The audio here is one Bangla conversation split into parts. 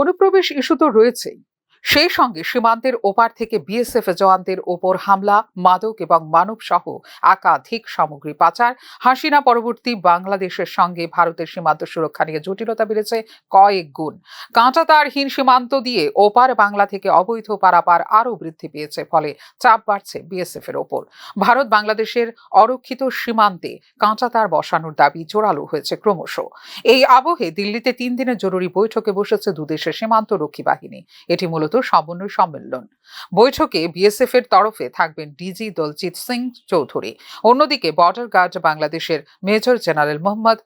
অনুপ্রবেশ ইস্যু তো রয়েছেই, সেই সঙ্গে সীমান্তের ওপার থেকে বিএসএফ জওয়ানদের ওপর হামলা, মাদক এবং মানব সহ একাধিক সামগ্রী পাচার, হাসিনা পরবর্তী বাংলাদেশের সঙ্গে ভারতের সীমান্ত সুরক্ষা নিয়ে জটিলতা বেড়েছে কয়েক গুণ। কাঁটাতারহীন সীমান্ত দিয়ে ওপার বাংলা থেকে অবৈধ পারাপার আরও বৃদ্ধি পেয়েছে, ফলে চাপ বাড়ছে বিএসএফ এর ওপর। ভারত বাংলাদেশের অরক্ষিত সীমান্তে কাঁটাতার বসানোর দাবি জোরালো হয়েছে ক্রমশ। এই আবহে দিল্লিতে 3 দিনের জরুরি বৈঠকে বসেছে দুদেশের সীমান্ত রক্ষী বাহিনী। এটি মূলত সমন্বয় সম্মেলন। বৈঠকে বিএসএফ এর তরফে থাকবেন ডিজি দলজিৎ সিং চৌধুরী। অন্যদিকে বর্ডার গার্ড বাংলাদেশের মেজর জেনারেল মোহাম্মদ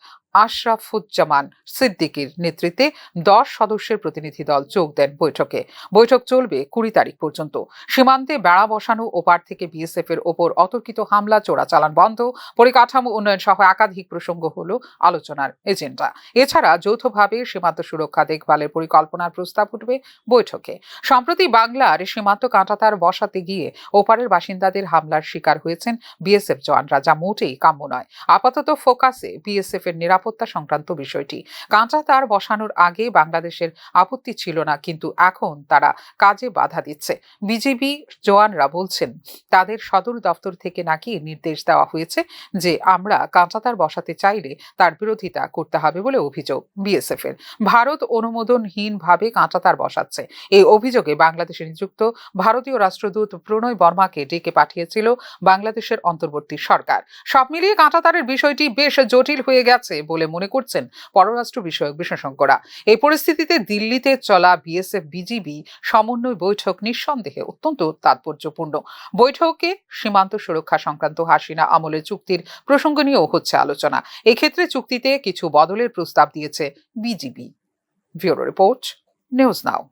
আশরাফুজ্জামান সিদ্দিকীর নেতৃত্বে 10 সদস্যের প্রতিনিধি দল যোগ দেন বৈঠকে। বৈঠক চলবে 20 তারিখ পর্যন্ত। সীমান্তে বেড়া বসানো, ওপার থেকে বিএসএফ এর ওপর অতর্কিত হামলা, চোরাচালান বন্ধ, পরিকাঠামো উন্নয়ন সহ একাধিক প্রসঙ্গ হলো আলোচনার এজেন্ডা। এছাড়া যৌথভাবে সীমান্ত সুরক্ষা দেখভালের পরিকল্পনার প্রস্তাব উঠবে বৈঠকে। সম্প্রতি বাংলার সীমান্ত কাঁটাতার বসাতে গিয়ে ওপারের বাসিন্দাদের হামলার শিকার হয়েছেন বিএসএফ জওয়ানরা, যা মোটেই কাম্য নয়। আপাতত ফোকাসে বিএসএফ এর নিরাপত্তা সংক্রান্ত বিষয়টি। কাঁটাতার বসানোর আগে বাংলাদেশের আপত্তি ছিল না, কিন্তু এখন তারা কাজে বাধা দিচ্ছে। বিজিবি জওয়ানরা বলছেন তাদের সদর দপ্তর থেকে নাকি নির্দেশ দেওয়া হয়েছে যে আমরা কাঁটাতার বসাতে চাইলে তার বিরোধিতা করতে হবে বলে অভিযোগ বিএসএফ এর। ভারত অনুমোদনহীনভাবে কাঁটাতার বসাচ্ছে, এই অভিযোগে বাংলাদেশে নিযুক্ত ভারতীয় রাষ্ট্রদূত প্রণয় বর্মাকে ডেকে পাঠিয়েছিল বাংলাদেশের অন্তর্বর্তী সরকার। সব মিলিয়ে কাঁটাতারের বিষয়টি বেশ জটিল হয়ে গেছে বলে মনে করছেন পররাষ্ট্র বিষয়ক বিশেষজ্ঞরা। এই পরিস্থিতিতে দিল্লিতে চলা বিএসএফ বিজিবি সমন্বয় বৈঠক নিঃসন্দেহে অত্যন্ত তাৎপর্যপূর্ণ। বৈঠকে সীমান্ত সুরক্ষা সংক্রান্ত হাসিনা আমলের চুক্তির প্রসঙ্গ নিয়েও হচ্ছে আলোচনা। এক্ষেত্রে চুক্তিতে কিছু বদলের প্রস্তাব দিয়েছে BGB. Bureau report, news now.